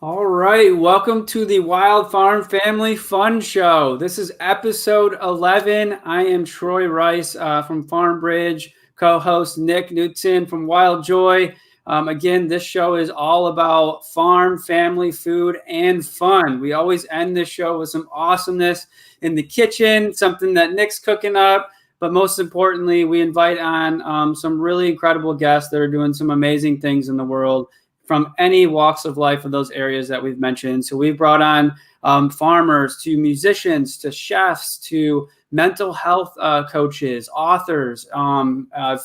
All right, welcome to the Wild Farm Family Fun Show. This is episode 11. I am Troy Rice from Farm Bridge, co-host Nick Newton from Wild Joy. Again, this show is all about farm, family, food, and fun. We always end this show with some awesomeness in the kitchen, something that Nick's cooking up. But most importantly, we invite on some really incredible guests that are doing some amazing things in the world from any walks of life of those areas that we've mentioned. So we've brought on farmers to musicians to chefs to mental health coaches, authors,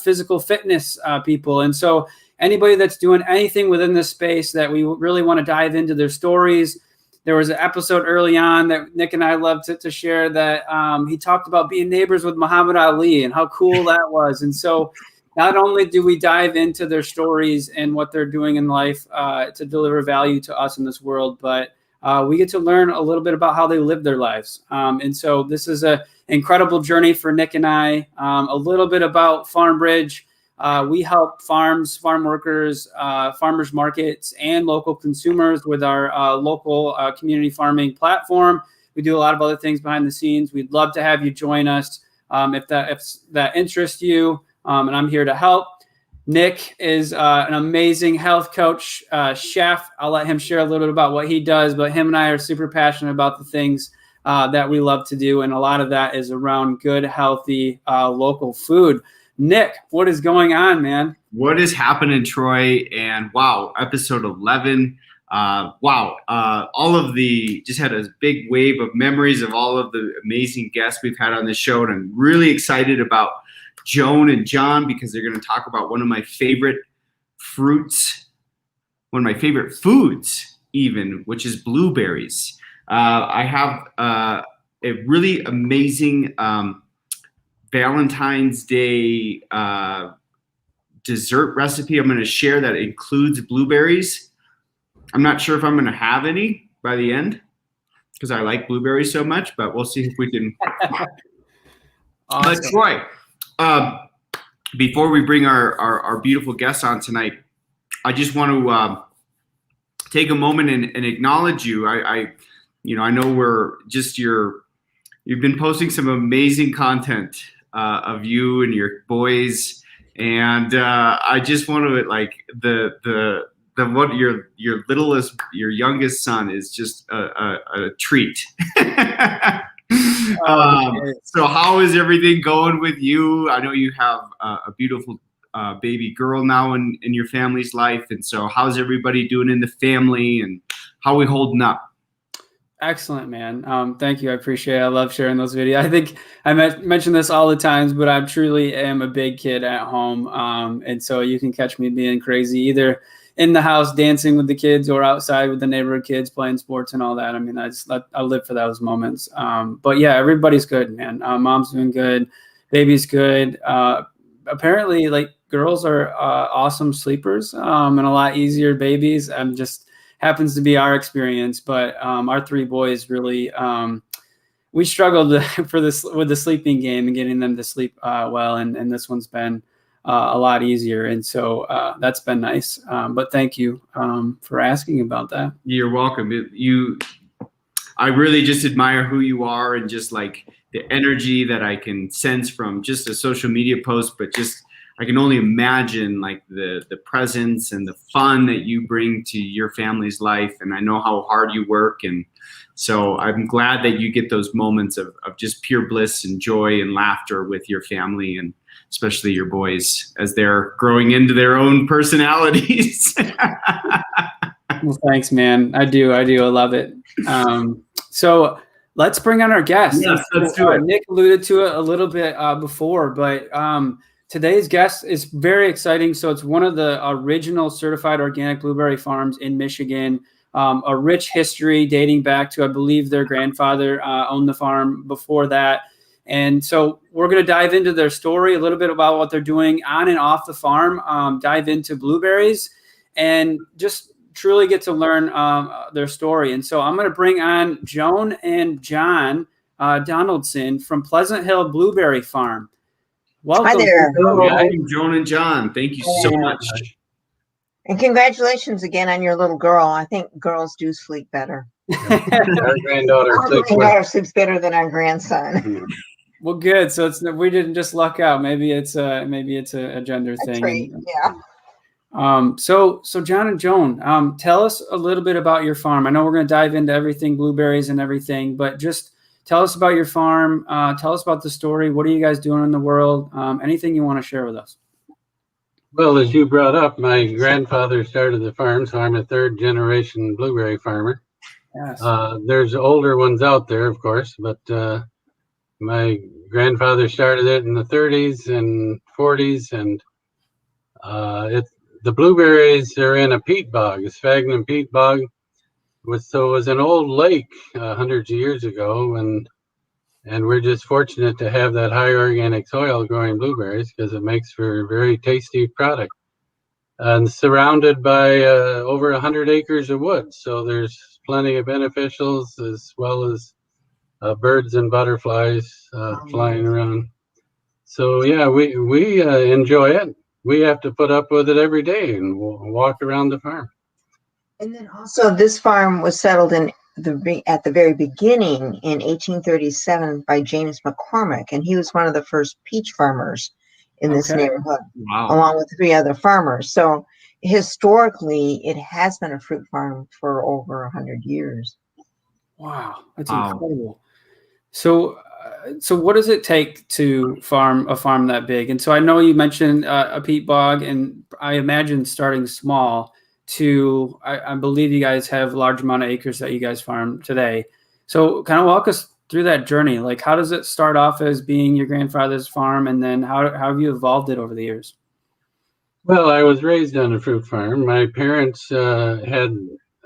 physical fitness people. And so anybody that's doing anything within this space that we really want to dive into their stories. There was an episode early on that Nick and I loved to share that he talked about being neighbors with Muhammad Ali and how cool that was. And so not only do we dive into their stories and what they're doing in life to deliver value to us in this world, but we get to learn a little bit about how they live their lives. And so this is an incredible journey for Nick and I. A little bit about Farm Bridge. We help farms, farm workers, farmers markets, and local consumers with our local community farming platform. We do a lot of other things behind the scenes. We'd love to have you join us if that interests you. And I'm here to help. Nick is an amazing health coach, chef. I'll let him share a little bit about what he does, but him and I are super passionate about the things that we love to do. And a lot of that is around good, healthy, local food. Nick, what is going on, man? What is happening, Troy? And wow, episode 11. All of just had a big wave of memories of all of the amazing guests we've had on this show. And I'm really excited about Joan and John because they're going to talk about one of my favorite fruits, one of my favorite foods even, which is blueberries. I have a really amazing Valentine's Day dessert recipe I'm going to share that includes blueberries. I'm not sure if I'm going to have any by the end because I like blueberries so much, but we'll see if we can. Awesome. But Troy, before we bring our beautiful guests on tonight, I just want to take a moment and acknowledge you. I know we're just you've been posting some amazing content of you and your boys, and I just want to your youngest son is just a treat. So how is everything going with you? I know you have a beautiful baby girl now in your family's life. And so how's everybody doing in the family and how are we holding up? Excellent, man. Thank you. I appreciate it. I love sharing those videos. I think I mention this all the times, but I truly am a big kid at home. And so you can catch me being crazy either in the house dancing with the kids or outside with the neighborhood kids playing sports and all that. I mean, I live for those moments. But yeah, everybody's good, man. Mom's doing good. Baby's good. Apparently, like, girls are awesome sleepers and a lot easier babies. Just happens to be our experience. But our three boys really, we struggled with the sleeping game and getting them to sleep well. And this one's been a lot easier. And so that's been nice. But thank you for asking about that. You're welcome. I really just admire who you are and just like the energy that I can sense from just a social media post, but just I can only imagine like the presence and the fun that you bring to your family's life. And I know how hard you work. And so I'm glad that you get those moments of just pure bliss and joy and laughter with your family and especially your boys as they're growing into their own personalities. Well, thanks, man. I do. I love it. So let's bring on our guest. Yes, let's do it. Nick alluded to it a little bit before, but today's guest is very exciting. So it's one of the original certified organic blueberry farms in Michigan. A rich history dating back to, I believe, their grandfather owned the farm before that. And so we're going to dive into their story, a little bit about what they're doing on and off the farm, dive into blueberries, and just truly get to learn their story. And so I'm going to bring on Joan and John Donaldson from Pleasant Hill Blueberry Farm. Welcome. Hi there. Welcome, Joan and John. Thank you so much. And congratulations again on your little girl. I think girls do sleep better. Our granddaughter Our sleeps granddaughter sleeps better than our grandson. Well, good. So we didn't just luck out. Maybe it's a gender thing. Right. Yeah. So John and Joan, tell us a little bit about your farm. I know we're going to dive into everything, blueberries and everything, but just tell us about your farm. Tell us about the story. What are you guys doing in the world? Anything you want to share with us? Well, as you brought up, my grandfather started the farm, so I'm a third generation blueberry farmer. Yes. There's older ones out there, of course, but my grandfather started it in the 30s and 40s, and the blueberries are in a peat bog, a sphagnum peat bog. So it was an old lake hundreds of years ago, and we're just fortunate to have that high organic soil growing blueberries because it makes for a very tasty product. And surrounded by over 100 acres of woods, so there's plenty of beneficials as well as birds and butterflies flying around. So yeah, we enjoy it. We have to put up with it every day and walk around the farm. And then also, this farm was settled at the very beginning in 1837 by James McCormick, and he was one of the first peach farmers in this neighborhood, along with 3 other farmers. So historically, it has been a fruit farm for over 100 years. Wow, that's incredible. So what does it take to farm a farm that big? And so I know you mentioned a peat bog, and I imagine starting small to, I believe you guys have a large amount of acres that you guys farm today. So kind of walk us through that journey. Like, how does it start off as being your grandfather's farm, and then how have you evolved it over the years? Well, I was raised on a fruit farm. My parents had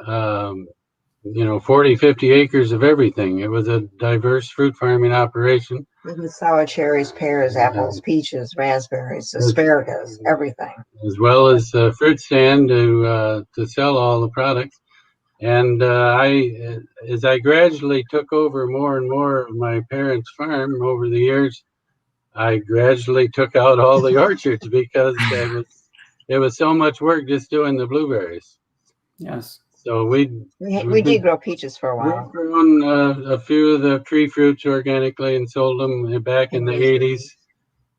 40, 50 acres of everything. It was a diverse fruit farming operation. With sour cherries, pears, apples, peaches, raspberries, asparagus, everything. As well as a fruit stand to sell all the products. And as I gradually took over more and more of my parents' farm over the years, I gradually took out all the orchards because it was so much work just doing the blueberries. Yes. So we did grow peaches for a while. We've grown a few of the tree fruits organically and sold them back in the 80s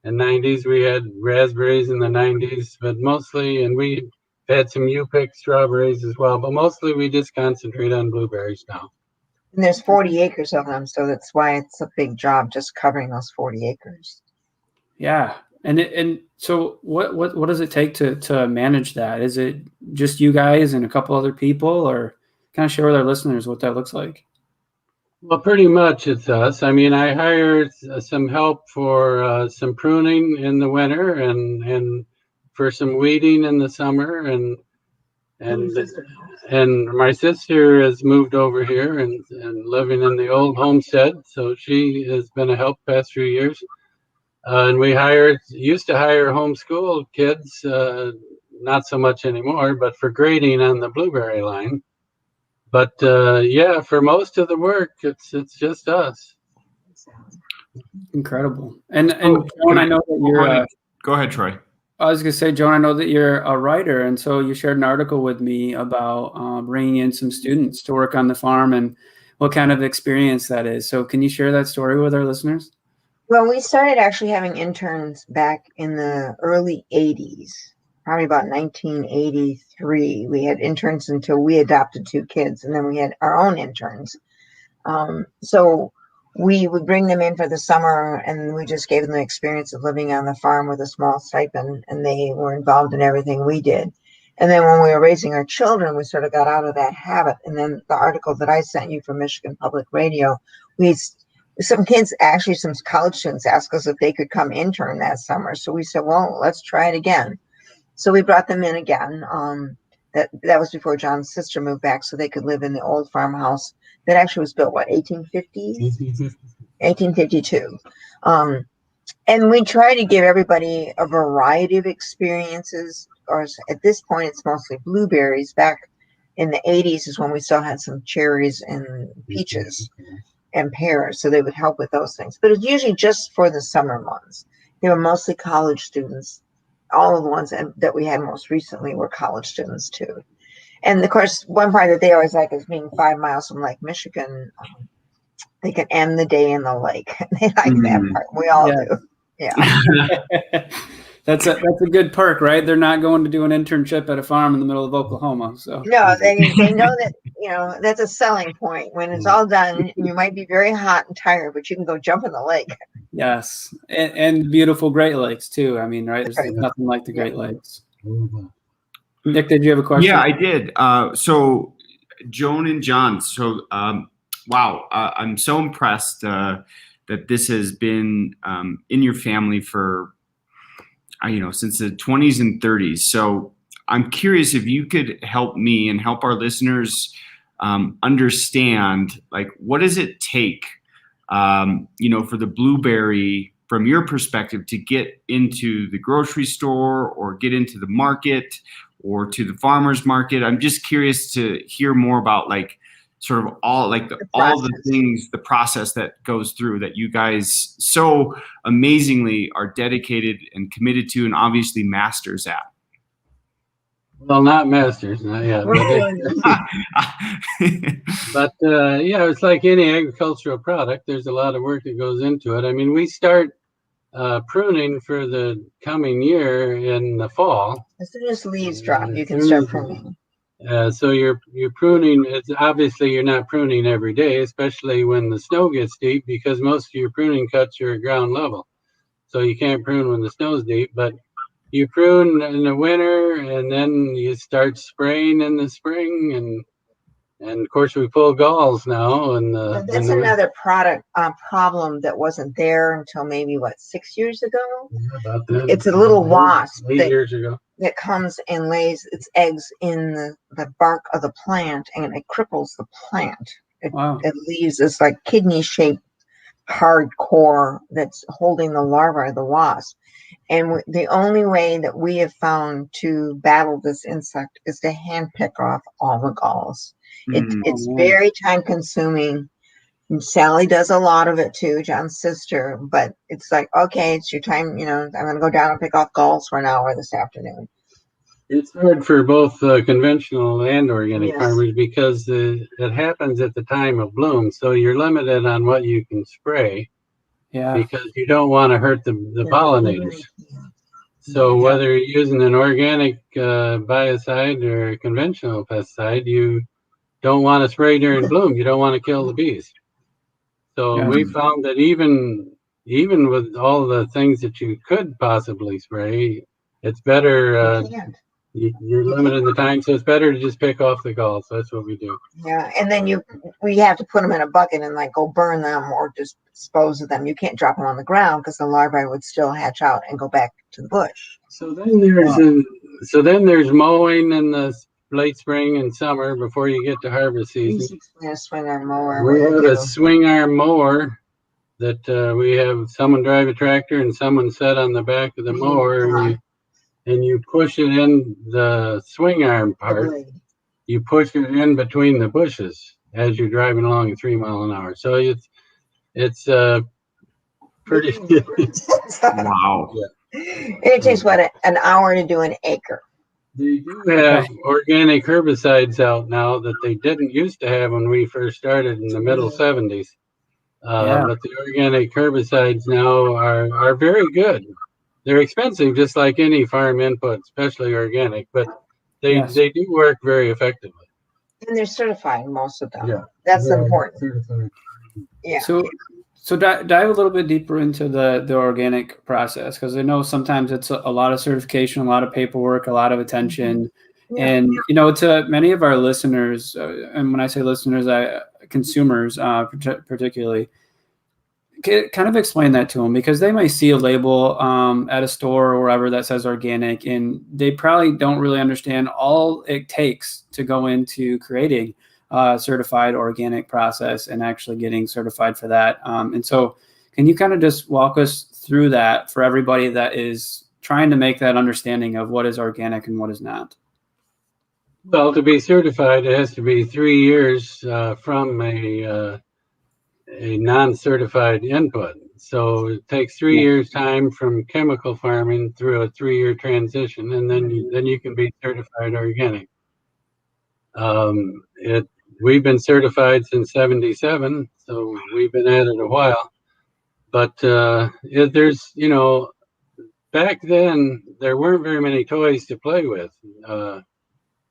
and 90s. We had raspberries in the 90s, but mostly, and we had some U-pick strawberries as well, but mostly we just concentrate on blueberries now. And there's 40 acres of them, so that's why it's a big job just covering those 40 acres. Yeah. And so what does it take to manage that? Is it just you guys and a couple other people, or kind of share with our listeners what that looks like? Well, pretty much it's us. I mean, I hired some help for some pruning in the winter and for some weeding in the summer, and my sister has moved over here and living in the old homestead, so she has been a help past few years. And we used to hire homeschool kids, not so much anymore, but for grading on the blueberry line. But yeah, for most of the work, it's just us. Incredible. And Joan, I know that you're. Go ahead, Troy. I was gonna say, Joan, I know that you're a writer, and so you shared an article with me about bringing in some students to work on the farm and what kind of experience that is. So, can you share that story with our listeners? Well, we started actually having interns back in the early 80s, probably about 1983. We had interns until we adopted 2 kids, and then we had our own interns. So we would bring them in for the summer, and we just gave them the experience of living on the farm with a small stipend, and they were involved in everything we did. And then when we were raising our children, we sort of got out of that habit. And then the article that I sent you from Michigan Public Radio, some kids, actually some college students, asked us if they could come intern that summer. So we said, well, let's try it again. So we brought them in again. That was before John's sister moved back, so they could live in the old farmhouse that actually was built, 1850s? 1852. And we try to give everybody a variety of experiences. Or at this point, it's mostly blueberries. Back in the 80s is when we still had some cherries and peaches and pears, so they would help with those things. But it's usually just for the summer months. They were mostly college students, all of the ones that we had most recently were college students too. And of course, one part that they always like is being 5 miles from Lake Michigan. They can end the day in the lake. They like that part. We all do. Yeah. That's a good perk, right? They're not going to do an internship at a farm in the middle of Oklahoma. So no, they know that, that's a selling point. When it's all done, you might be very hot and tired, but you can go jump in the lake. Yes, and beautiful Great Lakes too. I mean, right? There's nothing like the Great Lakes. Nick, did you have a question? Yeah, I did. So Joan and John. So wow, I'm so impressed that this has been in your family for since the 20s and 30s. So I'm curious if you could help me and help our listeners understand, like, what does it take, for the blueberry, from your perspective, to get into the grocery store or get into the market or to the farmer's market? I'm just curious to hear more about, like, sort of all the things, the process that goes through, that you guys so amazingly are dedicated and committed to, and obviously masters at. Well, not masters, not yet. But it's like any agricultural product. There's a lot of work that goes into it. I mean, we start pruning for the coming year in the fall. As soon as leaves drop, you can start pruning. So you're pruning. It's obviously you're not pruning every day, especially when the snow gets deep, because most of your pruning cuts are at ground level. So you can't prune when the snow's deep, but you prune in the winter, and then you start spraying in the spring, and of course we pull galls now. And that's another problem that wasn't there until maybe 6 years ago. About that. It's a little wasp 8 years ago that comes and lays its eggs in the bark of the plant, and it cripples the plant. It leaves this like kidney-shaped hard core that's holding the larvae of the wasp. And the only way that we have found to battle this insect is to hand pick off all the galls. It's very time consuming. And Sally does a lot of it too, John's sister, but it's like, okay, it's your time. I'm going to go down and pick off galls for an hour this afternoon. It's hard for both conventional and organic farmers, because it happens at the time of bloom. So you're limited on what you can spray, because you don't want to hurt the pollinators. So whether you're using an organic biocide or a conventional pesticide, you don't want to spray during bloom. You don't want to kill the bees. So we found that even with all the things that you could possibly spray, it's better. You're limited in the time, so it's better to just pick off the galls. That's what we do. Yeah, and then we have to put them in a bucket and go burn them or just dispose of them. You can't drop them on the ground, because the larvae would still hatch out and go back to the bush. So then there's mowing in the late spring and summer before you get to harvest season. A swing arm mower. We have a swing arm mower that we have someone drive a tractor and someone set on the back of the mower, and you push it in the swing arm part. You push it in between the bushes as you're driving along at 3 miles an hour. So it's pretty. Wow. It takes an hour to do an acre. They do have organic herbicides out now that they didn't used to have when we first started in the middle 70s. But the organic herbicides now are very good. They're expensive, just like any farm input, especially organic, but they do work very effectively. And they're certified, most of them. Yeah. That's important. Certified. Yeah. So dive a little bit deeper into the organic process, because I know sometimes it's a lot of certification, a lot of paperwork, a lot of attention. And, to many of our listeners, and when I say listeners, consumers particularly, kind of explain that to them, because they might see a label at a store or wherever that says organic, and they probably don't really understand all it takes to go into creating a certified organic process and actually getting certified for that. And so can you kind of just walk us through that for everybody that is trying to make that understanding of what is organic and what is not? Well, to be certified, it has to be 3 years from a non-certified input. So it takes 3 years time from chemical farming through a 3-year transition, and then you can be certified organic. We've been certified since '77, so we've been at it a while. But there's, back then there weren't very many toys to play with.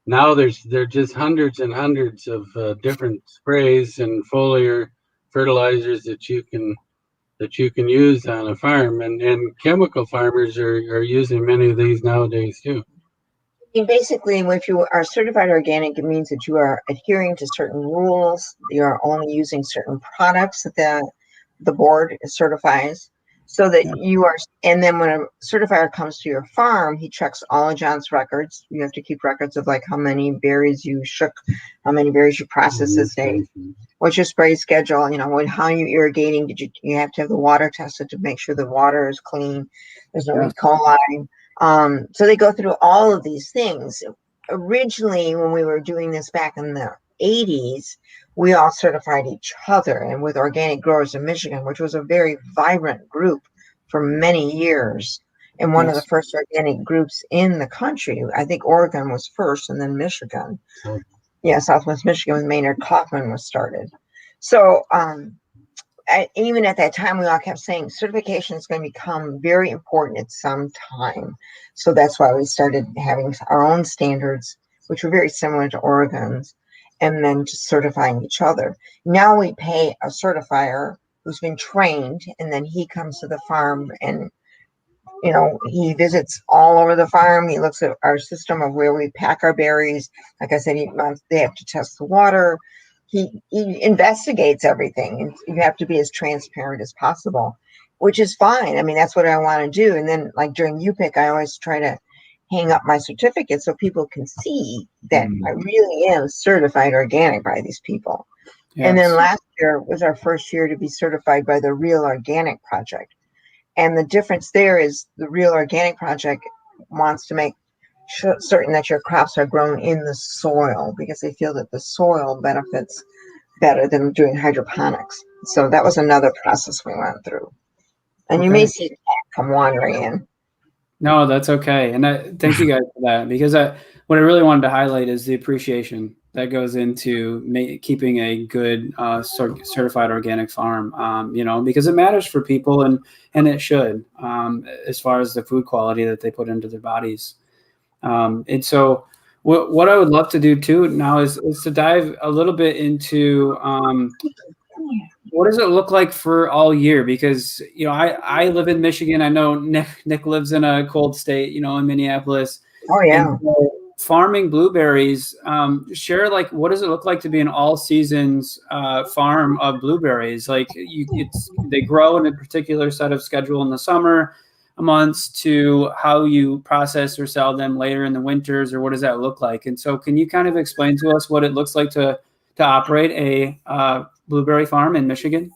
Now there are just hundreds and hundreds of different sprays and foliar fertilizers that you can use on a farm, and chemical farmers are using many of these nowadays too. Basically, if you are certified organic, it means that you are adhering to certain rules. You are only using certain products that the board certifies, so that you are. And then when a certifier comes to your farm, he checks all of John's records. You have to keep records of like how many berries you shook, how many berries you processed this day, what's your spray schedule, how you irrigating. You have to have the water tested to make sure the water is clean, there's no E. coli. So they go through all of these things. Originally, when we were doing this back in the 80s, we all certified each other, and with Organic Growers in Michigan, which was a very vibrant group for many years, and one of the first organic groups in the country. I think Oregon was first, and then Michigan. Southwest Michigan with Maynard Kaufman was started. So even at that time, we all kept saying certification is going to become very important at some time. So that's why we started having our own standards, which were very similar to Oregon's, and then just certifying each other. Now we pay a certifier who's been trained, and then he comes to the farm and he visits all over the farm. He looks at our system of where we pack our berries. Like I said, they have to test the water. He investigates everything, and you have to be as transparent as possible, which is fine. I mean, that's what I want to do. And then, like during UPIC, I always try to hang up my certificate so people can see that I really am certified organic by these people. Yes. And then last year was our first year to be certified by the Real Organic Project. And the difference there is the Real Organic Project wants to make certain that your crops are grown in the soil, because they feel that the soil benefits better than doing hydroponics. So that was another process we went through. And you may see Cat come wandering in. No, that's okay. And thank you guys for that, because what I really wanted to highlight is the appreciation that goes into keeping a good certified organic farm, because it matters for people, and it should, as far as the food quality that they put into their bodies. And so what I would love to do too now is to dive a little bit into what does it look like for all year? Because, I live in Michigan. I know Nick lives in a cold state, in Minneapolis. Oh, yeah. And so farming blueberries, share what does it look like to be an all seasons farm of blueberries? They grow in a particular set of schedule in the summer months to how you process or sell them later in the winters, or what does that look like? And so can you kind of explain to us what it looks like to operate a blueberry farm in Michigan?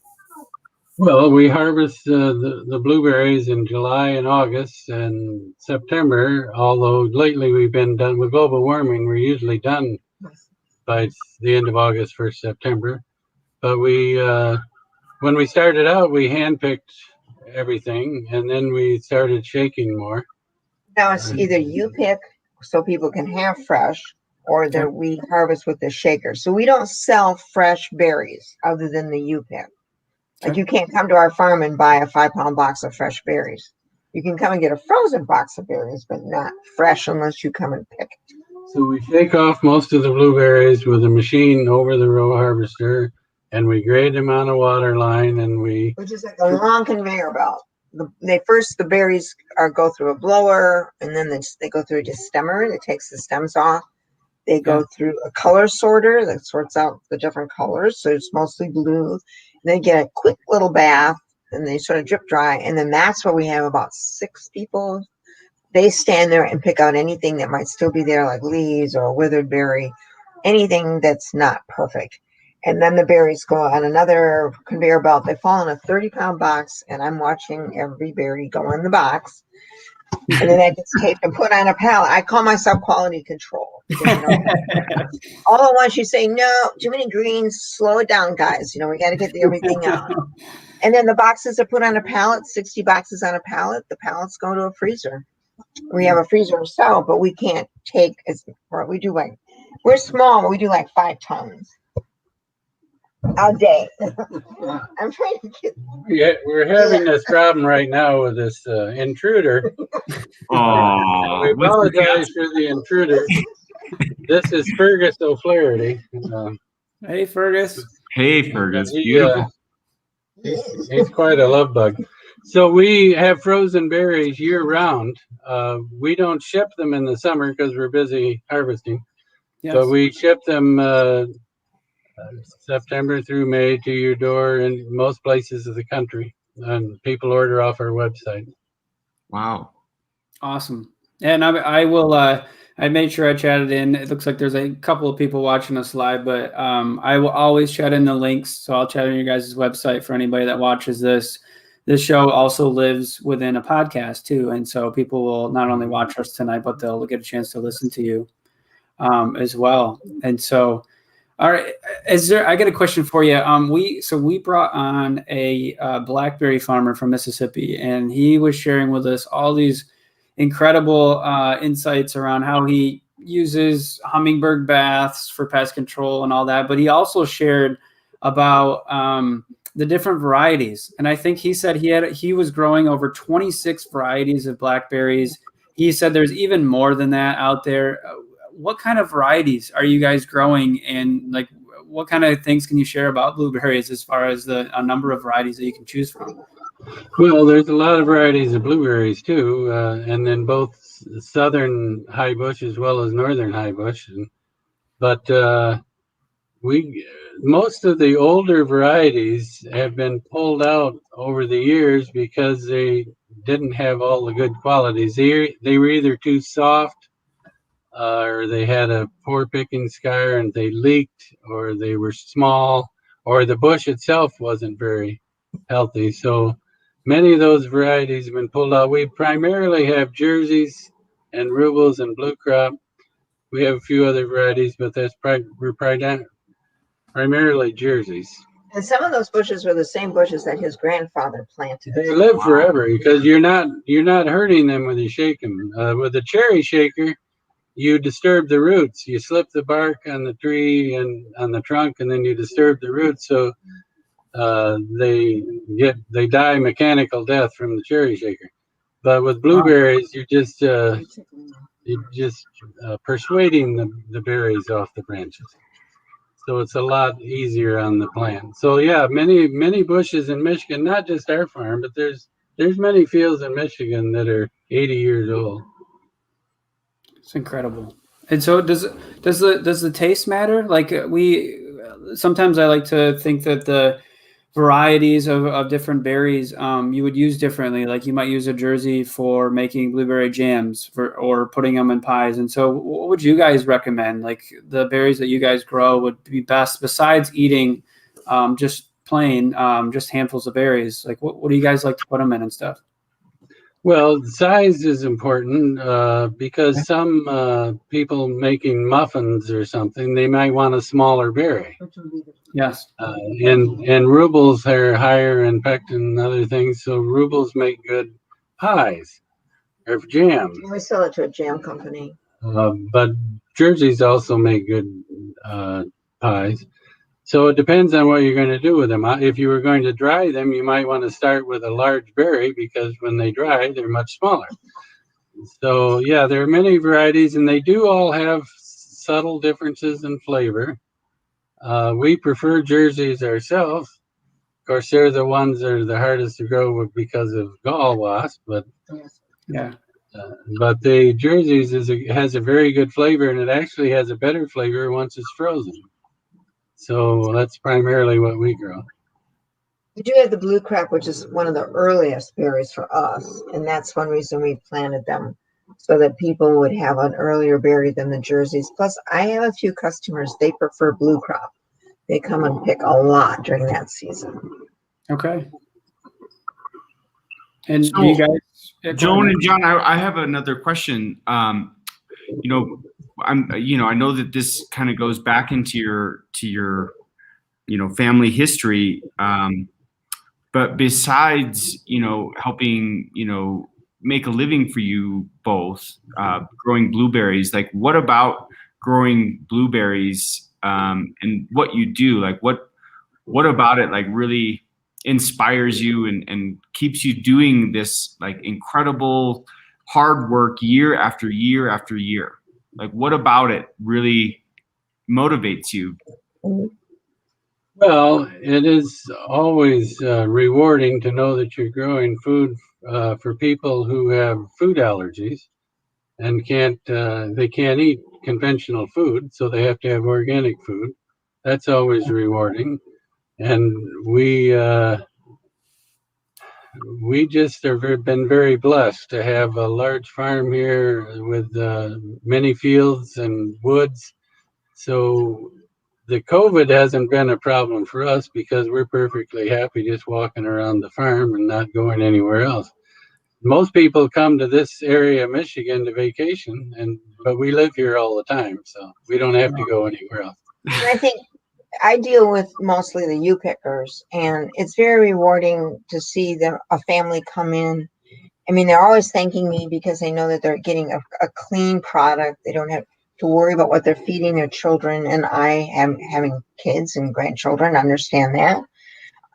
Well, we harvest the blueberries in July and August and September, although lately we've been done with global warming. We're usually done by the end of August, 1st September. But when we started out, we handpicked everything, and then we started shaking more. Now it's either you pick so people can have fresh, or that we harvest with the shaker. So we don't sell fresh berries other than the U-pick. Like you can't come to our farm and buy a 5-pound box of fresh berries. You can come and get a frozen box of berries, but not fresh unless you come and pick it. So we shake off most of the blueberries with a machine over the row harvester, and we grade them on a water line, and which is like a long conveyor belt. The berries go through a blower, and then they go through a destemmer that takes the stems off. They go through a color sorter that sorts out the different colors, so it's mostly blue. They get a quick little bath, and they sort of drip dry, and then that's where we have about 6 people. They stand there and pick out anything that might still be there, like leaves or a withered berry, anything that's not perfect. And then the berries go on another conveyor belt. They fall in a 30-pound box, and I'm watching every berry go in the box. And then that gets taped and put on a pallet. I call myself quality control. All at once you say, no, too many greens, slow it down, guys. We got to get everything out. And then the boxes are put on a pallet, 60 boxes on a pallet. The pallets go to a freezer. We have a freezer ourselves, but we can't take we do like, we're small, but we do like 5 tons a day. I'm trying to get. Yeah, we're having this problem right now with this intruder. Oh, We apologize for the intruder. This is Fergus O'Flaherty. Hey, Fergus. Hey, Fergus, He, beautiful. He's quite a love bug. So we have frozen berries year round. We don't ship them in the summer because we're busy harvesting. Yes. But we ship them September through May to your door in most places of the country. And people order off our website. Wow. Awesome. And I will, I made sure I chatted in. It looks like there's a couple of people watching us live, but I will always chat in the links. So I'll chat on your guys' website for anybody that watches this. This show also lives within a podcast too. And so people will not only watch us tonight, but they'll get a chance to listen to you as well. And so, all right, I got a question for you. We brought on a blackberry farmer from Mississippi, and he was sharing with us all these incredible insights around how he uses hummingbird baths for pest control and all that. But he also shared about the different varieties. And I think he said he was growing over 26 varieties of blackberries. He said there's even more than that out there. What kind of varieties are you guys growing, and like what kind of things can you share about blueberries as far as a number of varieties that you can choose from? Well, there's a lot of varieties of blueberries too, and then both southern high bush as well as northern high bush. But most of the older varieties have been pulled out over the years because they didn't have all the good qualities. They were either too soft, or they had a poor picking scar and they leaked, or they were small, or the bush itself wasn't very healthy. So many of those varieties have been pulled out. We primarily have Jerseys and Rubles and Blue Crop. We have a few other varieties, but we're primarily Jerseys. And some of those bushes were the same bushes that his grandfather planted. They live forever because you're not hurting them when you shake them. With a cherry shaker, you disturb the roots. You slip the bark on the tree and on the trunk, and then you disturb the roots. So they die mechanical death from the cherry shaker. But with blueberries, you're just persuading the berries off the branches. So it's a lot easier on the plant. So yeah, many bushes in Michigan, not just our farm, but there's many fields in Michigan that are 80 years old. It's incredible. And so does the taste matter? Like sometimes I like to think that the varieties of different berries you would use differently. Like you might use a Jersey for making blueberry jams or putting them in pies. And so what would you guys recommend? Like the berries that you guys grow would be best besides eating just plain just handfuls of berries. Like what do you guys like to put them in and stuff? Well, size is important because some people making muffins or something, they might want a smaller berry. Yes. And rubles are higher in pectin and other things, so rubles make good pies or jam. We sell it to a jam company. But Jerseys also make good pies. So it depends on what you're going to do with them. If you were going to dry them, you might want to start with a large berry because when they dry, they're much smaller. So yeah, there are many varieties, and they do all have subtle differences in flavor. We prefer Jerseys ourselves. Of course, they're the ones that are the hardest to grow because of gall wasp, but yeah. But the Jerseys has a very good flavor, and it actually has a better flavor once it's frozen. So that's primarily what we grow. We do have the blue crop, which is one of the earliest berries for us, and that's one reason we planted them, so that people would have an earlier berry than the Jerseys. Plus, I have a few customers, they prefer blue crop. They come and pick a lot during that season. Okay. And So, you guys, Joan and John, I have another question. I know that this kind of goes back into your family history. But besides, helping, make a living for you both, growing blueberries, like what about growing blueberries, and what you do, like what about it like really inspires you and keeps you doing this like incredible hard work year after year after year? Like what about it really motivates you? Well, it is always rewarding to know that you're growing food for people who have food allergies and they can't eat conventional food, so they have to have organic food. That's always rewarding, and we just have been very blessed to have a large farm here with many fields and woods. So the COVID hasn't been a problem for us because we're perfectly happy just walking around the farm and not going anywhere else. Most people come to this area of Michigan to vacation, but we live here all the time, so we don't have to go anywhere else. I think I deal with mostly the U pickers, and it's very rewarding to see a family come in. I mean, they're always thanking me because they know that they're getting a clean product. They don't have to worry about what they're feeding their children. And I am having kids and grandchildren, understand that.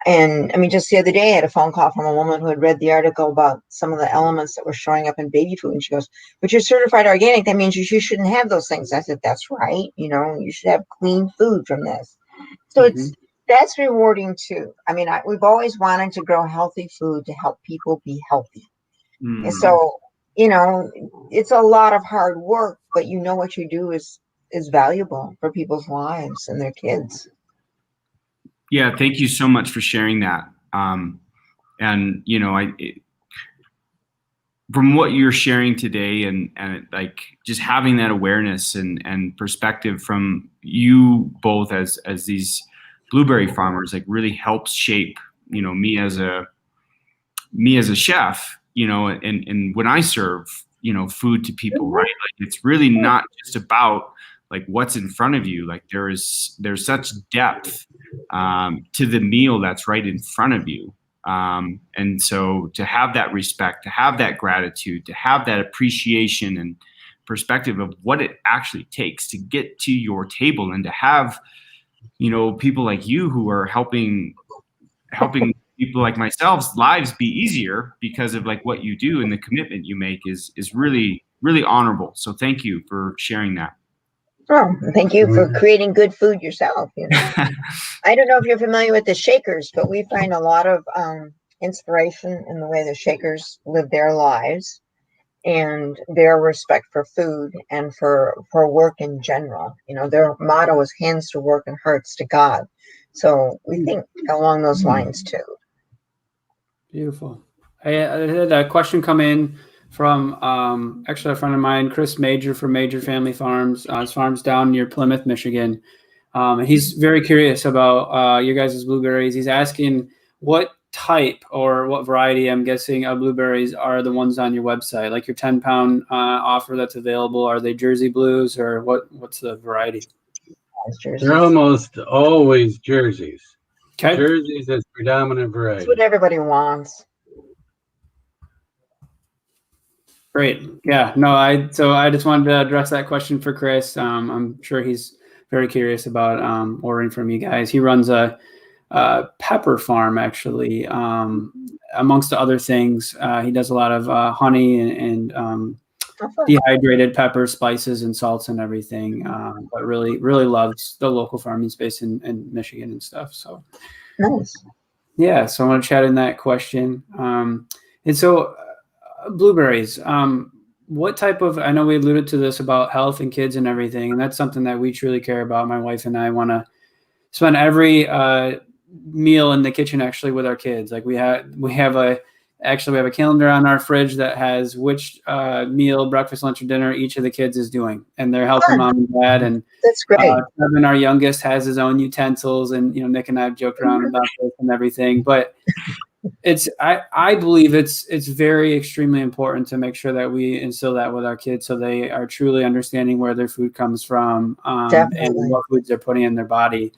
And I mean, just the other day, I had a phone call from a woman who had read the article about some of the elements that were showing up in baby food. And she goes, "But you're certified organic. That means you shouldn't have those things." I said, "That's right. You should have clean food from this." So that's rewarding too. I mean, we've always wanted to grow healthy food to help people be healthy. And so, it's a lot of hard work, but what you do is valuable for people's lives and their kids. Yeah, thank you so much for sharing that. And from what you're sharing today, and like just having that awareness and perspective from you both as these blueberry farmers, like really helps shape me as a chef, and when I serve food to people, right? Like it's really not just about like what's in front of you. Like there's such depth to the meal that's right in front of you. And so to have that respect, to have that gratitude, to have that appreciation and perspective of what it actually takes to get to your table, and to have, people like you who are helping people like myself's lives be easier because of like what you do and the commitment you make is really, really honorable. So thank you for sharing that. Oh, thank you for creating good food yourself. I don't know if you're familiar with the Shakers, but we find a lot of inspiration in the way the Shakers live their lives and their respect for food and for work in general. Their motto is hands to work and hearts to God. So we think along those lines too. Beautiful. I had a question come in from actually a friend of mine, Chris Major from Major Family Farms. His farm's down near Plymouth, Michigan. He's very curious about your guys' blueberries. He's asking what type or what variety, I'm guessing, of blueberries are the ones on your website, like your 10-pound offer that's available. Are they Jersey Blues, or what's the variety? They're almost always Jerseys. Okay. Jerseys is predominant variety. That's what everybody wants. Great. Yeah. No, so I just wanted to address that question for Chris. I'm sure he's very curious about ordering from you guys. He runs a pepper farm, actually. Amongst the other things, he does a lot of honey and dehydrated pepper, spices, and salts and everything. But really, really loves the local farming space in Michigan and stuff. So nice. Yeah. So I want to chat in that question. And so blueberries, what type of, I know we alluded to this about health and kids and everything, and that's something that we truly care about. My wife and I want to spend every meal in the kitchen actually with our kids. Like we have a calendar on our fridge that has which meal, breakfast, lunch, or dinner each of the kids is doing, and they're helping mom and dad. And that's great. Kevin, our youngest, has his own utensils, and Nick and I have joked around about this and everything, but I believe it's very extremely important to make sure that we instill that with our kids, so they are truly understanding where their food comes from and what foods they're putting in their body.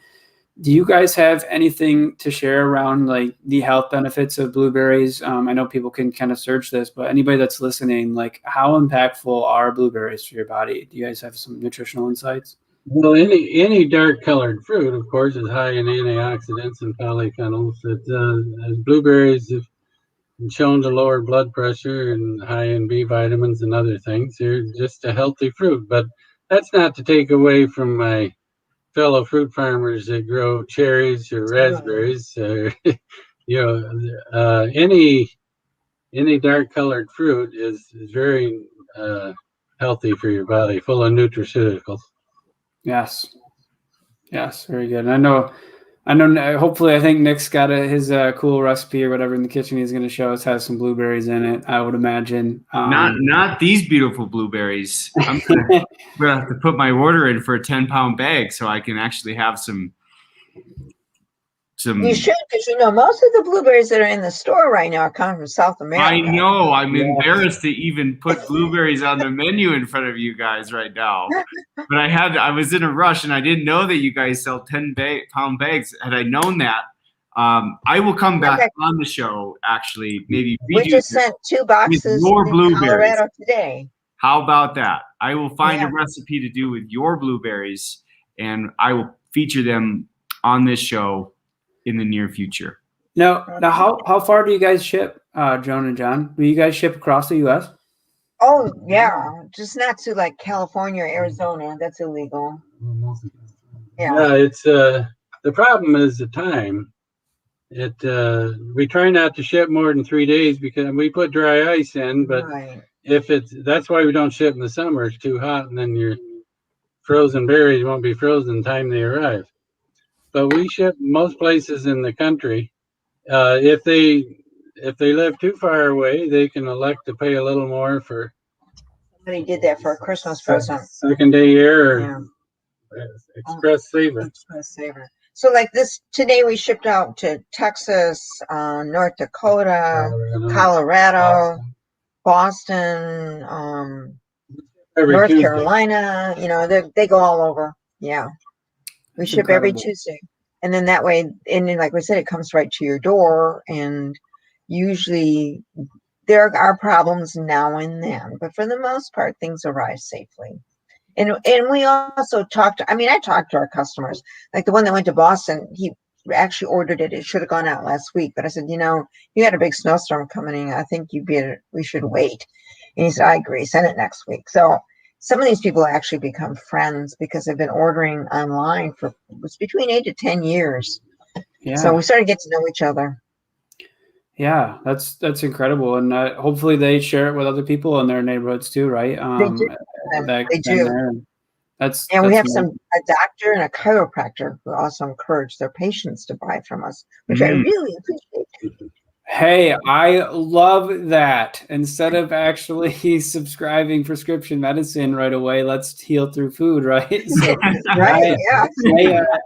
Do you guys have anything to share around like the health benefits of blueberries? I know people can kind of search this, but anybody that's listening, like how impactful are blueberries for your body? Do you guys have some nutritional insights? Well, any dark colored fruit, of course, is high in antioxidants and polyphenols. Blueberries have been shown to lower blood pressure and high in B vitamins and other things. They're just a healthy fruit, but that's not to take away from my fellow fruit farmers that grow cherries or raspberries. Any dark colored fruit is very healthy for your body, full of nutraceuticals. Yes, very good. And I know. Hopefully, I think Nick's got his cool recipe or whatever in the kitchen. He's going to show us has some blueberries in it. I would imagine. Not these beautiful blueberries. I'm gonna have to put my order in for a 10-pound bag so I can actually have some. You should, because most of the blueberries that are in the store right now are coming from South America. I know. I'm embarrassed to even put blueberries on the menu in front of you guys right now. But I was in a rush and I didn't know that you guys sell 10-pound bags. Had I known that, I will come back on the show. Actually, maybe we just sent 2 boxes more blueberries. Colorado today. How about that? I will find a recipe to do with your blueberries, and I will feature them on this show in the near future. Now, how far do you guys ship, Joan and John? Do you guys ship across the U.S.? Oh yeah, just not to like California or Arizona. That's illegal. Yeah, it's the problem is the time. We try not to ship more than 3 days because we put dry ice in, but that's why we don't ship in the summer. It's too hot, and then your frozen berries won't be frozen in time they arrive. But we ship most places in the country. If they live too far away, they can elect to pay a little more for. Somebody did that for a Christmas present. Second day air or express saver. Express saver. So like this today, we shipped out to Texas, North Dakota, Colorado, Boston, North Carolina. They go all over. Yeah. We ship every Tuesday. And then that way, and then like we said, it comes right to your door. And usually there are problems now and then, but for the most part, things arrive safely. And we also I talked to our customers, like the one that went to Boston, he actually ordered it. It should have gone out last week, but I said, you had a big snowstorm coming in. I think we should wait. And he said, I agree, send it next week. So some of these people actually become friends because they've been ordering online for between 8 to 10 years. Yeah. So we started to get to know each other. Yeah, that's incredible, and hopefully they share it with other people in their neighborhoods too, right? They do. They do. We have a doctor and a chiropractor who also encourage their patients to buy from us, which I really appreciate. Hey, I love that. Instead of actually subscribing prescription medicine right away, let's heal through food, right? So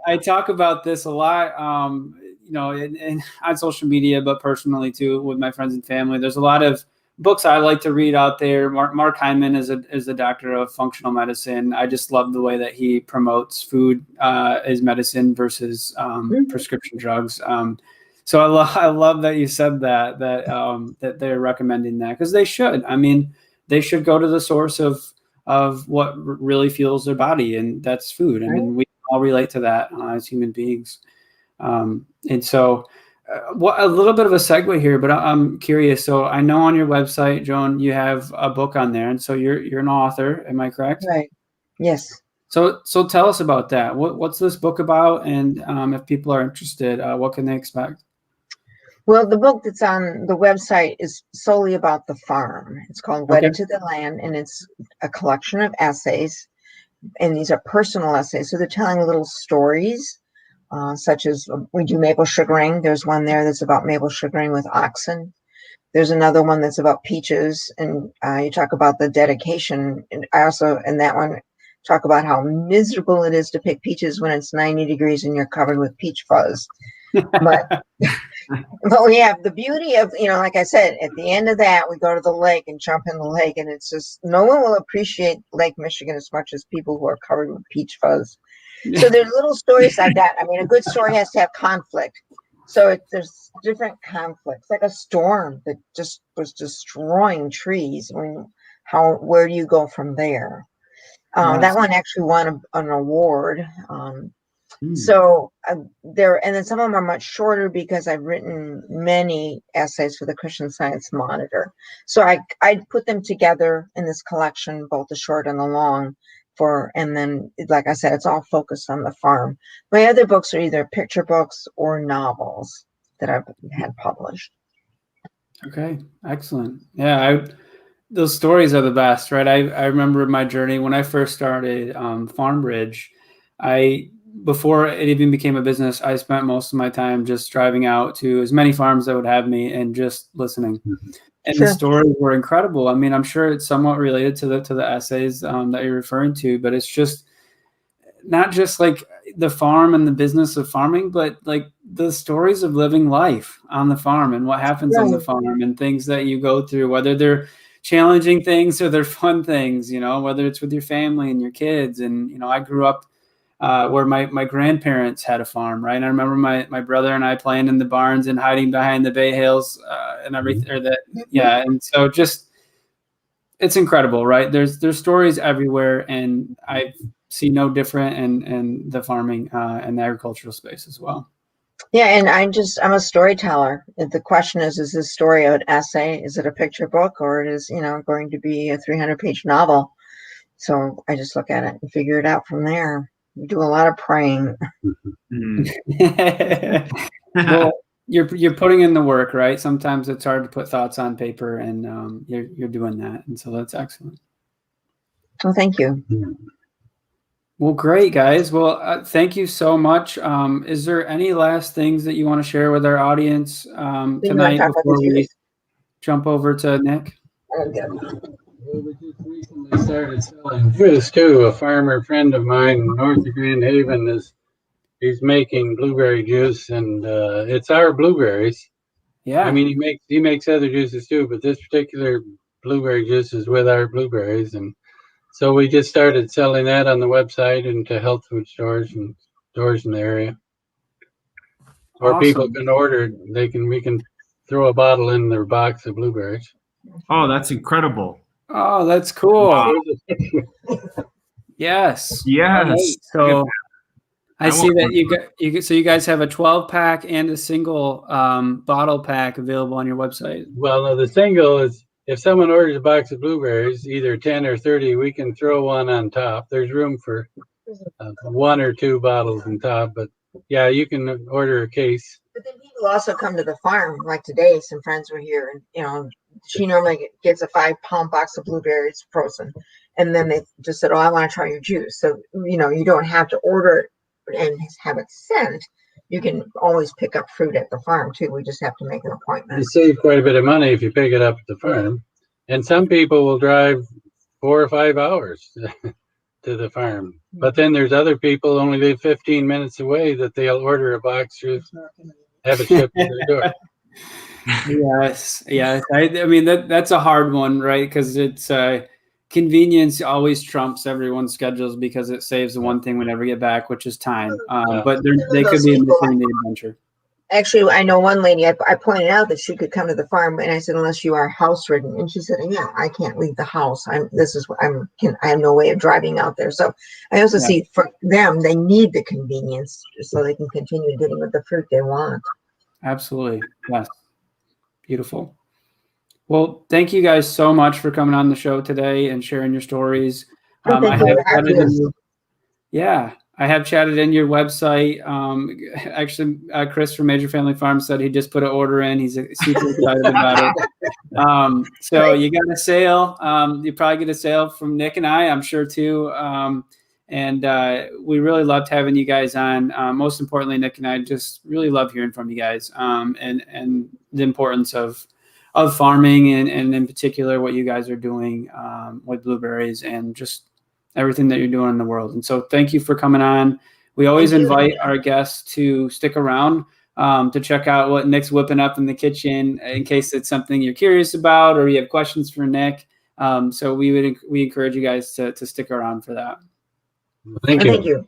I talk about this a lot, and on social media, but personally too, with my friends and family. There's a lot of books I like to read out there. Mark Hyman is a doctor of functional medicine. I just love the way that he promotes food as medicine versus prescription drugs. So I love that you said that they're recommending that, because they should. I mean, they should go to the source of what really fuels their body, and that's food. I mean, we all relate to that as human beings. And so a little bit of a segue here, but I'm curious. So I know on your website, Joan, you have a book on there, and so you're an author. Am I correct? Right. Yes. So tell us about that. What's this book about? And if people are interested, what can they expect? Well, the book that's on the website is solely about the farm. It's called Wedded to the Land, and it's a collection of essays. And these are personal essays. So they're telling little stories, such as we do maple sugaring. There's one there that's about maple sugaring with oxen. There's another one that's about peaches. And you talk about the dedication. And I also, in that one, talk about how miserable it is to pick peaches when it's 90 degrees and you're covered with peach fuzz. But But we have the beauty of, like I said, at the end of that, we go to the lake and jump in the lake, and it's just no one will appreciate Lake Michigan as much as people who are covered with peach fuzz. So there's little stories like that. I mean, a good story has to have conflict. So there's different conflicts, like a storm that just was destroying trees. Where do you go from there? That one actually won an award. So and then some of them are much shorter because I've written many essays for the Christian Science Monitor. So I put them together in this collection, both the short and the long. And then, like I said, it's all focused on the farm. My other books are either picture books or novels that I've had published. Okay, excellent. Yeah, those stories are the best, right? I remember my journey when I first started Farm Bridge. Before it even became a business, I spent most of my time just driving out to as many farms that would have me and just listening. And the stories were incredible. I mean, I'm sure it's somewhat related to the essays that you're referring to, but it's just not just like the farm and the business of farming, but like the stories of living life on the farm and what happens on the farm and things that you go through, whether they're challenging things or they're fun things, whether it's with your family and your kids. And, I grew up where my grandparents had a farm, right? And I remember my brother and I playing in the barns and hiding behind the bay hails and everything. And so just it's incredible, right? There's stories everywhere, and I see no different in the farming and the agricultural space as well. Yeah, and I'm a storyteller. The question is this story an essay? Is it a picture book, or it is going to be a 300-page novel? So I just look at it and figure it out from there. Do a lot of praying. Well, you're putting in the work, right? Sometimes it's hard to put thoughts on paper, and you're doing that, and so that's excellent. Well, thank you. Well, great, guys. Well, thank you so much. Is there any last things that you want to share with our audience tonight before we jump over to Nick? Well, we just recently started selling juice too. A farmer friend of mine north of Grand Haven he's making blueberry juice, and it's our blueberries. Yeah. I mean, he makes other juices too, but this particular blueberry juice is with our blueberries, and so we just started selling that on the website and to health food stores and stores in the area. Or people can order. We can throw a bottle in their box of blueberries. Oh, that's incredible. Oh, that's cool. Wow. Yes. Yes. So I see that you guys have a 12-pack and a single bottle pack available on your website. Well, no, the single is if someone orders a box of blueberries, either 10 or 30, we can throw one on top. There's room for 1 or 2 bottles on top, but yeah, you can order a case. But then people also come to the farm. Like today, some friends were here, and she normally gets a 5-pound box of blueberries frozen, and then they just said, "Oh, I want to try your juice." So you don't have to order it and have it sent. You can always pick up fruit at the farm too. We just have to make an appointment. You save quite a bit of money if you pick it up at the farm, and some people will drive 4 or 5 hours to the farm. But then there's other people only live 15 minutes away that they'll order a box, have it shipped to their door. Yes. I mean that's a hard one, right? Because it's convenience always trumps everyone's schedules because it saves the one thing we never get back, which is time. But they could be missing the adventure. Actually, I know one lady, I pointed out that she could come to the farm, and I said, unless you are house ridden. And she said, yeah, I can't leave the house. I have no way of driving out there. So I also see for them, they need the convenience so they can continue getting with the fruit they want. Absolutely. Yes. Beautiful. Well, thank you guys so much for coming on the show today and sharing your stories. I have chatted in your website. Actually, Chris from Major Family Farms said he just put an order in. He's super excited about it. So you got a sale. You probably get a sale from Nick and I, I'm sure too. And we really loved having you guys on. Most importantly, Nick and I just really love hearing from you guys and the importance of farming and in particular what you guys are doing with blueberries and just everything that you're doing in the world. And so thank you for coming on. We always invite our guests to stick around to check out what Nick's whipping up in the kitchen in case it's something you're curious about or you have questions for Nick. So we encourage you guys to stick around for that. Thank you.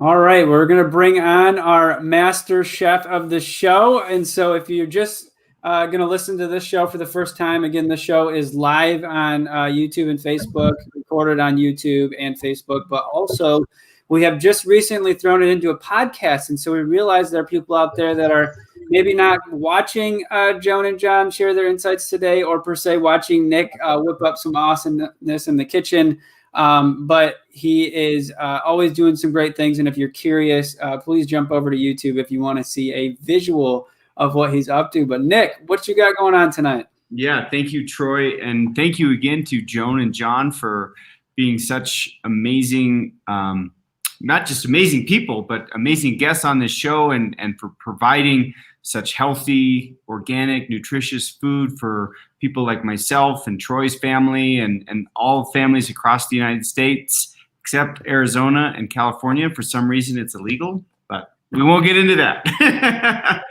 All right, we're going to bring on our master chef of the show. And so if you're just going to listen to this show for the first time, again, the show is live on YouTube and Facebook, recorded on YouTube and Facebook, but also we have just recently thrown it into a podcast. And so we realize there are people out there that are maybe not watching Joan and John share their insights today, or per se watching Nick whip up some awesomeness in the kitchen. But he is always doing some great things. And if you're curious, please jump over to YouTube if you want to see a visual of what he's up to. But Nick, what you got going on tonight? Yeah, thank you, Troy. And thank you again to Joan and John for being such amazing, not just amazing people, but amazing guests on this show, and for providing such healthy, organic, nutritious food for people like myself and Troy's family and all families across the United States, except Arizona and California. For some reason, it's illegal, but we won't get into that.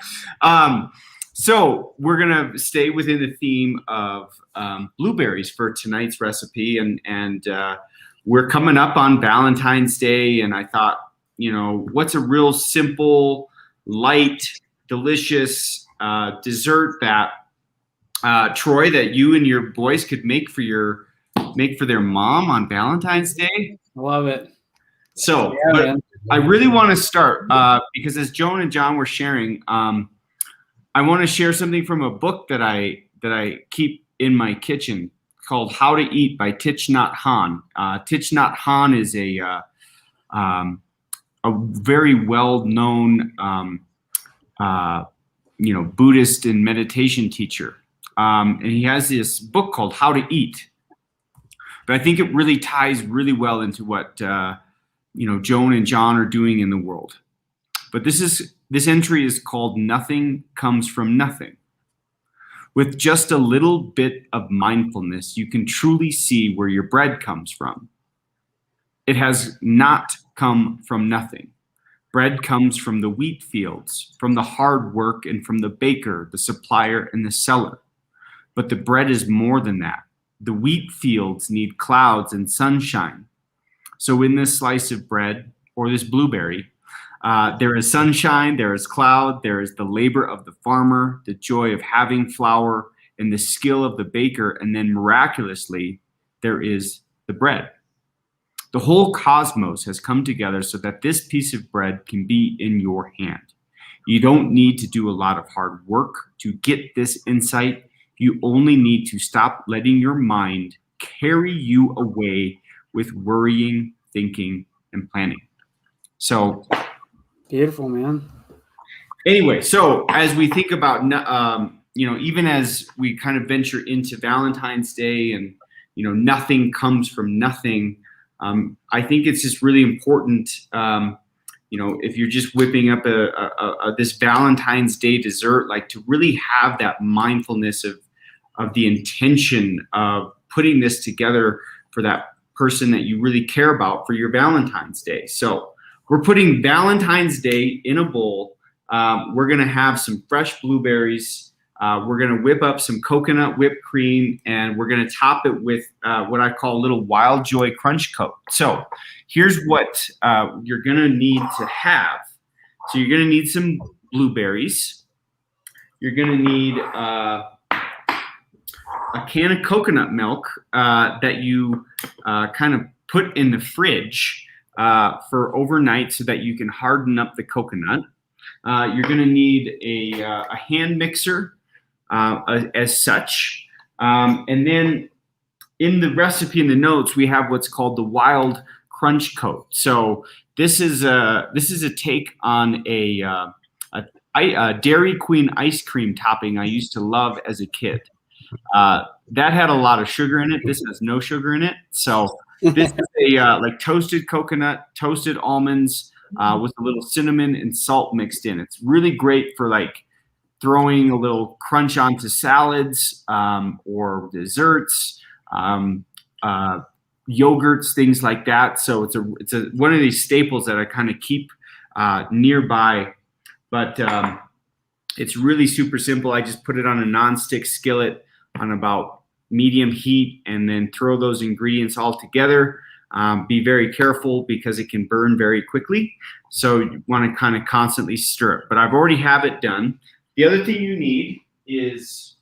So we're going to stay within the theme of blueberries for tonight's recipe. And we're coming up on Valentine's Day. And I thought, what's a real simple, light, delicious dessert that Troy, that you and your boys could make for their mom on Valentine's Day? Love it. So, yeah, but man. I really want to start because as Joan and John were sharing, I want to share something from a book that I keep in my kitchen called "How to Eat" by Thich Nhat Hanh. Thich Nhat Hanh is a very well-known Buddhist and meditation teacher. And he has this book called How to Eat. But I think it really ties really well into what Joan and John are doing in the world. But this entry is called "Nothing Comes from Nothing." With just a little bit of mindfulness, you can truly see where your bread comes from. It has not come from nothing. Bread comes from the wheat fields, from the hard work, and from the baker, the supplier, and the seller. But the bread is more than that. The wheat fields need clouds and sunshine. So in this slice of bread, or this blueberry, there is sunshine, there is cloud, there is the labor of the farmer, the joy of having flour, and the skill of the baker, and then miraculously, there is the bread. The whole cosmos has come together so that this piece of bread can be in your hand. You don't need to do a lot of hard work to get this insight. You only need to stop letting your mind carry you away with worrying, thinking, and planning. So beautiful, man. Anyway, so as we think about, even as we kind of venture into Valentine's Day and, nothing comes from nothing, I think it's just really important, if you're just whipping up this Valentine's Day dessert, like to really have that mindfulness of the intention of putting this together for that person that you really care about for your Valentine's Day. So we're putting Valentine's Day in a bowl. We're going to have some fresh blueberries. We're going to whip up some coconut whipped cream, and we're going to top it with what I call a little Wild Joy Crunch Coat. So here's what you're going to need to have. So you're going to need some blueberries. You're going to need a can of coconut milk that you kind of put in the fridge for overnight so that you can harden up the coconut. You're going to need a hand mixer as such. And then in the recipe in the notes, we have what's called the Wild Crunch Coat. So this is a take on a Dairy Queen ice cream topping I used to love as a kid. That had a lot of sugar in it. This has no sugar in it. So this is a like toasted coconut, toasted almonds with a little cinnamon and salt mixed in. It's really great for like throwing a little crunch onto salads or desserts, yogurts, things like that. So it's one of these staples that I kind of keep nearby. But it's really super simple. I just put it on a nonstick skillet on about medium heat and then throw those ingredients all together. Be very careful because it can burn very quickly. So you want to kind of constantly stir it. But I've already have it done. The other thing you need is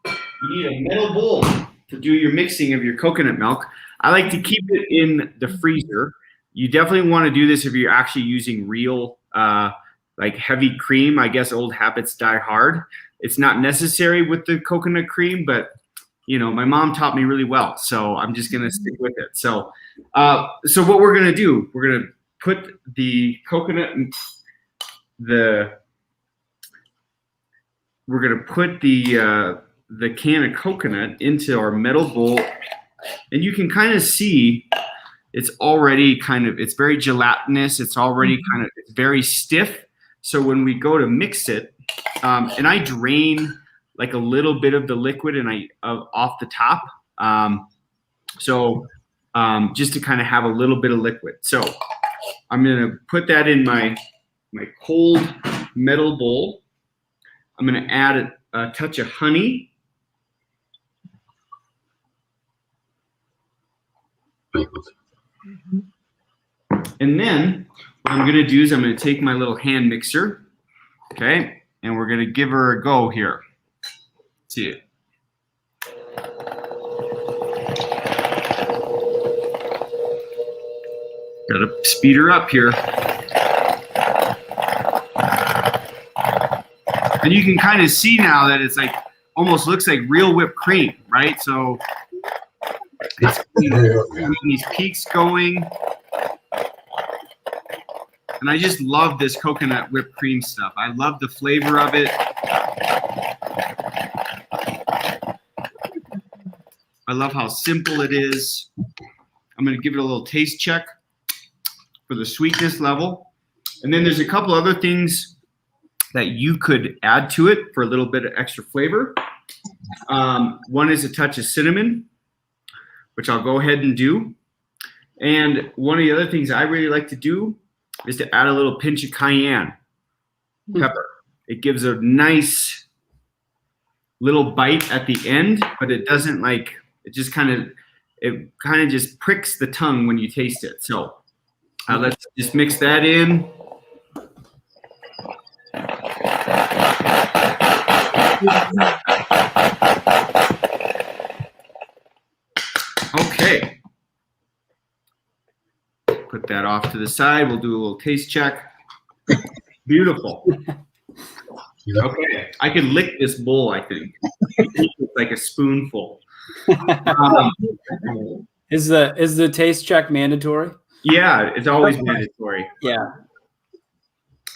you need a metal bowl to do your mixing of your coconut milk. I like to keep it in the freezer. You definitely want to do this if you're actually using real like heavy cream. I guess old habits die hard. It's not necessary with the coconut cream, but you know, my mom taught me really well, so I'm just gonna stick with it. So, so what we're gonna do, we're gonna put the coconut, we're gonna put the can of coconut into our metal bowl, and you can kind of see it's already it's very gelatinous. It's already it's very stiff. So when we go to mix it, and I drain like a little bit of the liquid and off the top. Just to kind of have a little bit of liquid. So I'm gonna put that in my cold metal bowl. I'm gonna add a touch of honey. And then what I'm gonna do is I'm gonna take my little hand mixer, okay, and we're gonna give her a go here. See it. Gotta speed her up here. And you can kind of see now that it's like almost looks like real whipped cream, right? So it's these peaks going. And I just love this coconut whipped cream stuff. I love the flavor of it. I love how simple it is. I'm going to give it a little taste check for the sweetness level. And then there's a couple other things that you could add to it for a little bit of extra flavor. One is a touch of cinnamon, which I'll go ahead and do. And one of the other things I really like to do is to add a little pinch of cayenne pepper. It gives a nice little bite at the end, but it doesn't like, it kind of just pricks the tongue when you taste it. So let's just mix that in. Okay. Put that off to the side. We'll do a little taste check. Beautiful. Okay. I can lick this bowl, I think. It's like a spoonful. Is the taste check mandatory? Yeah, it's always mandatory. Yeah.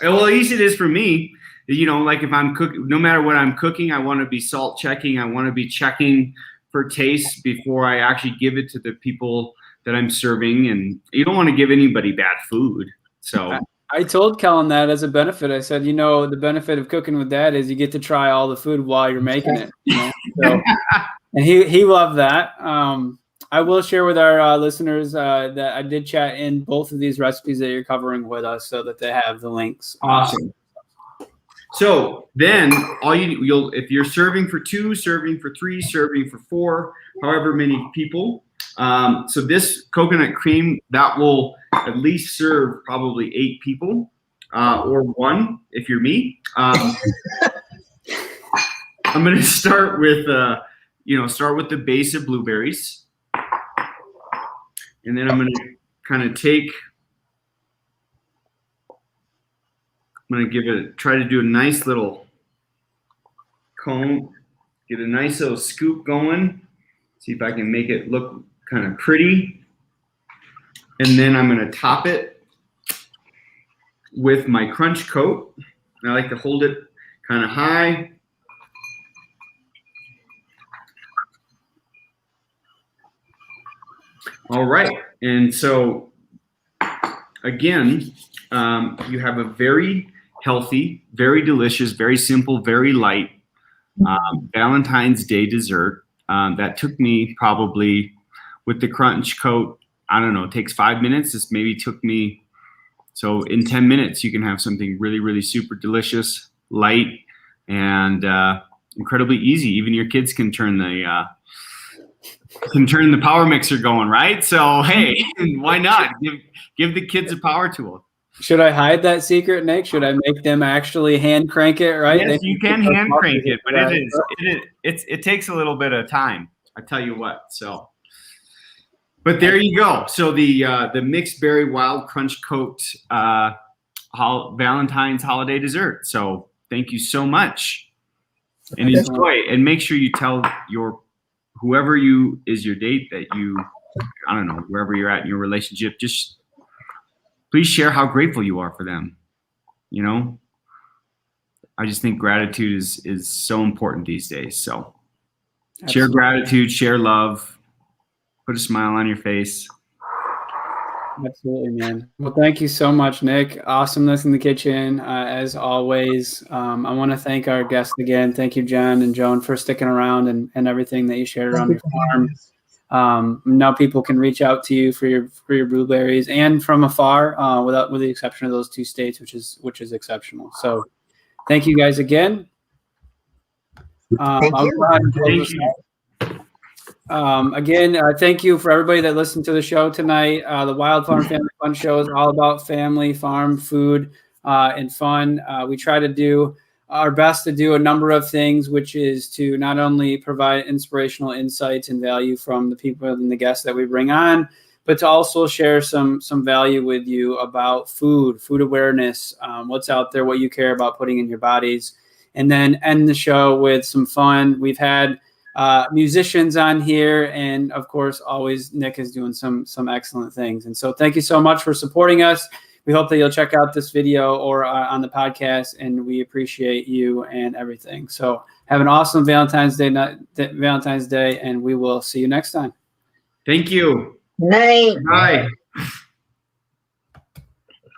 Well, at least it is for me. You know, like if I'm cooking, no matter what I'm cooking, I want to be salt checking. I want to be checking for taste before I actually give it to the people that I'm serving. And you don't want to give anybody bad food. So I told Kellen that as a benefit. I said, you know, the benefit of cooking with Dad is you get to try all the food while you're making it. You know? So, and he loved that. I will share with our listeners that I did chat in both of these recipes that you're covering with us so that they have the links. Awesome. So then you'll if you're serving for 2, serving for 3, serving for 4, however many people. So this coconut cream that will at least serve probably 8 people or 1 if you're me. I'm going to start with the base of blueberries, and then I'm going to kind of take. I'm going to try to do a nice little cone, get a nice little scoop going, see if I can make it look kind of pretty. And then I'm going to top it with my crunch coat. I like to hold it kind of high. All right. And so, again, you have a very healthy, very delicious, very simple, very light Valentine's Day dessert that took me probably with the crunch coat. I don't know. It takes 5 minutes. This maybe took me So in 10 minutes, you can have something really, really super delicious, light, and incredibly easy. Even your kids can turn the power mixer going, right? So hey, why not give the kids a power tool? Should I hide that secret, Nick? Should I make them actually hand crank it? Right? Yes, you can hand crank it, but it takes a little bit of time. I tell you what. So, but there you go. So the mixed berry wild crunch coat Valentine's holiday dessert. So thank you so much, and enjoy. And make sure you tell whoever is your date that I don't know, wherever you're at in your relationship, just please share how grateful you are for them. You know, I just think gratitude is so important these days. So share gratitude, share love, put a smile on your face. Absolutely, man. Well, thank you so much, Nick. Awesomeness in the kitchen, as always. I want to thank our guests again. Thank you, John and Joan, for sticking around and everything that you shared around your farm. Now people can reach out to you for your blueberries and from afar, with the exception of those 2 states, which is exceptional. So thank you guys again. Thank you. Again, thank you for everybody that listened to the show tonight. The Wild Farm Family Fun Show is all about family, farm, food, and fun. We try to do our best to do a number of things, which is to not only provide inspirational insights and value from the people and the guests that we bring on, but to also share some value with you about food awareness, what's out there, what you care about putting in your bodies, and then end the show with some fun. We've had musicians on here, and of course, always Nick is doing some excellent things. And so thank you so much for supporting us. We hope that you'll check out this video or on the podcast, and we appreciate you and everything. So have an awesome Valentine's Day, and we will see you next time. Thank you. Night. Bye.